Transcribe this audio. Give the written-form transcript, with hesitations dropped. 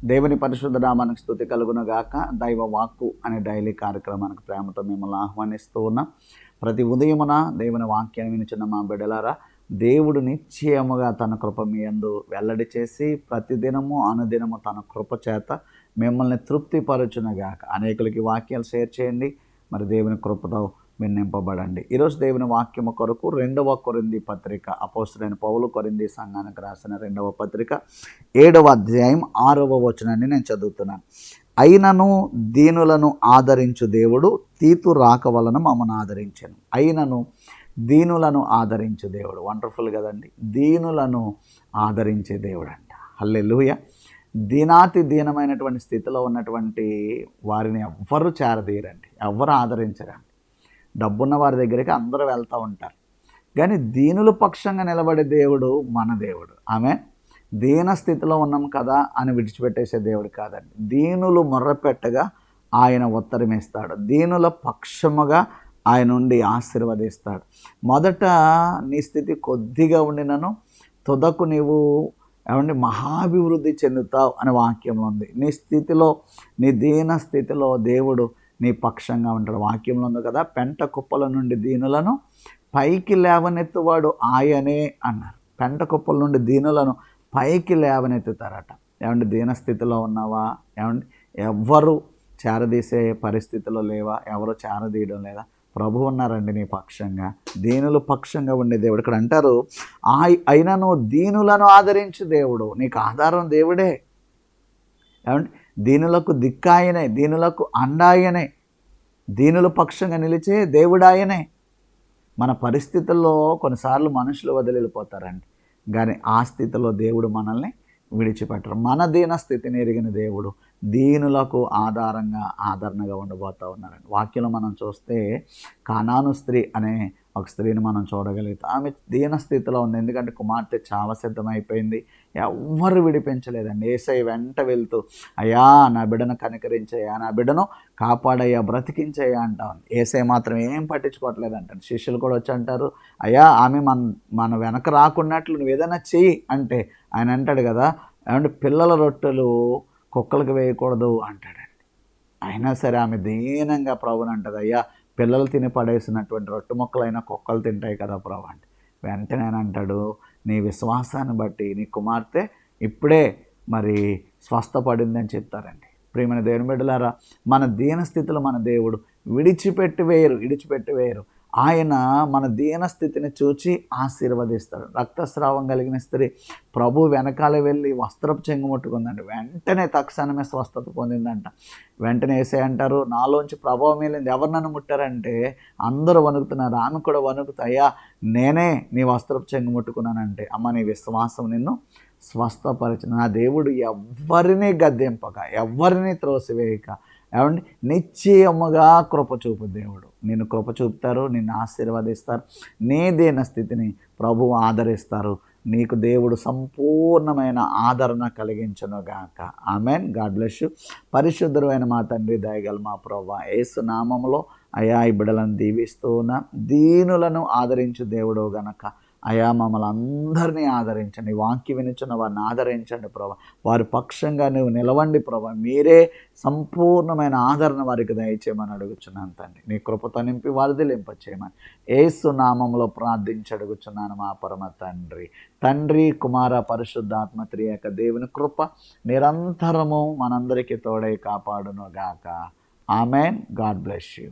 దేవుని పరిశుద్ధ నామానికి స్తుతి కలుగును గాక. దైవ వాక్కు అనే డైలీ కార్యక్రమానికి ప్రేమతో మిమ్మల్ని ఆహ్వానిస్తూ ఉన్నాం. ప్రతి ఉదయమున దేవుని వాక్యాన్ని వినిచున్న మా బిడ్డలారా, దేవుడు నిశ్చయముగా తన కృప మీ యందు వెల్లడి చేసి ప్రతిదినము అనుదినము తన కృప చేత మిమ్మల్ని తృప్తిపరచునుగాక. అనేకులకి వాక్యాలు షేర్ చేయండి. మరి దేవుని కృపతో మీరు నింపబడండి. ఈరోజు దేవుని వాక్యము కొరకు 2వ కొరింథీ పత్రిక, అపోస్తలుడైన పౌలు కొరింథీ సంఘానికి రాసిన 2వ పత్రిక 7వ అధ్యాయం 6వ వచనాన్ని నేను చదువుతున్నాను. అయినను దీనులను ఆదరించు దేవుడు తీతు రాక వలన మమ్మను ఆదరించాను. అయినను దీనులను ఆదరించు దేవుడు. వండర్ఫుల్ కదండి. దీనులను ఆదరించే దేవుడు అంట. హల్లెలూయా. దీనాతి దీనమైనటువంటి స్థితిలో ఉన్నటువంటి వారిని ఎవ్వరూ చేరదీయరండి, ఎవ్వరు ఆదరించరండి. డబ్బున్న వారి దగ్గరికి అందరూ వెళ్తూ ఉంటారు, కానీ దీనుల పక్షంగా నిలబడే దేవుడు మన దేవుడు. ఆమె దీన స్థితిలో ఉన్నాం కదా అని విడిచిపెట్టేసే దేవుడు కాదండి. దీనులు మొర్రపెట్టగా ఆయన ఉత్తరం ఇస్తాడు. దీనుల పక్షముగా ఆయన నుండి ఆశీర్వదిస్తాడు. మొదట నీ స్థితి కొద్దిగా ఉండినను తుదకు నీవు మహాభివృద్ధి చెందుతావు అనే వాక్యంలో ఉంది. నీ స్థితిలో, నీ దీన స్థితిలో దేవుడు నీ పక్షంగా ఉంటాడు. వాక్యంలో ఉంది కదా, పెంట కుప్పల నుండి దీనులను పైకి లేవనెత్తువాడు ఆయనే అన్నారు. పెంట కుప్పల నుండి దీనులను పైకి లేవనెత్తుతారట. దీనస్థితిలో ఉన్నావా? ఎవ్వరు చేరదీసే పరిస్థితిలో లేవా? ఎవరు చేరదీయడం లేదా? ప్రభు ఉన్నారండి నీ పక్షంగా. దీనుల పక్షంగా ఉండే దేవుడు. ఇక్కడ అంటారు, అయినను దీనులను ఆదరించు దేవుడు. నీకు ఆధారం దేవుడే. దీనులకు దిక్కాయనే, దీనులకు అండాయనే, దీనుల పక్షంగా నిలిచే దేవుడాయనే. మన పరిస్థితుల్లో కొన్నిసార్లు మనుషులు వదిలిపోతారండి, కానీ ఆ స్థితిలో దేవుడు మనల్ని విడిచిపెట్టరు. మన దీన స్థితిని ఎరిగిన దేవుడు దీనులకు ఆదరణగా ఉండబోతూ ఉన్నారండి. వాక్యంలో మనం చూస్తే కానాను స్త్రీ అనే ఒక స్త్రీని మనం చూడగలుగుతాం. ఆమె దీన స్థితిలో ఉంది. ఎందుకంటే కుమార్తె చావ సిద్ధమైపోయింది, ఎవ్వరు విడిపించలేదండి. యేసయ్య వెంట వెళ్తూ, అయ్యా నా బిడ్డను కనికరించయ్యా, నా బిడ్డను కాపాడయ్యా, బ్రతికించయ్యా అంటా ఉంది. యేసయ్య మాత్రం ఏం పట్టించుకోవట్లేదు అంటారు. శిష్యులు కూడా వచ్చి అంటారు, అయ్యా ఆమె మన వెనక రాకున్నట్లు నువ్వు ఏదైనా చెయ్యి అంటే ఆయన అంటాడు కదా, పిల్లల రొట్టెలు కుక్కలకు వేయకూడదు అంటాడండి. అయినా సరే ఆమె దీనంగా ప్రభుని అంటది, అయ్యా పిల్లలు తిని పడేసినటువంటి రొట్టె ముక్కలైనా కుక్కలు తింటాయి కదా ప్రభు అంటే. వెంటనే అంటాడు, నీ విశ్వాసాన్ని బట్టి నీ కుమార్తె ఇప్పుడే మరి స్వస్థపడిందని చెప్తారండి. ప్రియమైన దేవుని బిడ్డలారా, మన దీనస్థితిలో మన దేవుడు విడిచిపెట్టి వేయరు. ఆయన మన దీనస్థితిని చూచి ఆశీర్వదిస్తాడు. రక్తస్రావం కలిగిన స్త్రీ ప్రభు వెనకాల వెళ్ళి వస్త్రపు చెంగు ముట్టుకుందండి. వెంటనే తక్షణమే స్వస్థత పొందిందంట. వెంటనే యేసయ్య అంటారు, నాలోంచి ప్రభావం వెళ్ళింది. ఎవరు నన్ను ముట్టారంటే అందరూ వణుకుతున్నారు. ఆమె కూడా వణుకుతా, అయ్యా నేనే నీ వస్త్రపు చెంగు ముట్టుకున్నానంటే, అమ్మ నీ విశ్వాసం నిన్ను స్వస్థపరిచిన. నా దేవుడు ఎవ్వరినీ గద్దెంపక, ఎవ్వరినీ త్రోసివేయక, నిశ్చయముగా కృప చూపు దేవుడు. నిన్ను కృప చూపుతారు, నిన్ను ఆశీర్వదిస్తారు. నీ దీన స్థితిని ప్రభువు ఆదరిస్తారు. నీకు దేవుడు సంపూర్ణమైన ఆదరణ కలిగించునుగాక. ఆమెన్. God bless you. పరిశుద్ధమైన మా తండ్రి, దయగల మా ప్రభువా, యేసు నామములో అయా ఈ బిడ్డలను దీవిస్తూ ఉన్నా. దీనులను ఆదరించు దేవుడు గనక అయా మమ్మల్ని అందరినీ ఆదరించండి. వాక్య వినిచున్న వారిని ఆదరించండి ప్రభా. వారి పక్షంగా నువ్వు నిలవండి ప్రభా. మీరే సంపూర్ణమైన ఆదరణ వారికి దయచేయమని అడుగుచున్నాను తండ్రి. నీ కృపతో నింపి వర్ధిలింపచేయమని యేసు నామములో ప్రార్థించి అడుగుచున్నాను మా పరమ తండ్రి. తండ్రి, కుమార, పరిశుద్ధాత్మ త్రియేక దేవుని కృప నిరంతరము మనందరికీ తోడై కాపాడును గాక. ఆమెన్. God bless you.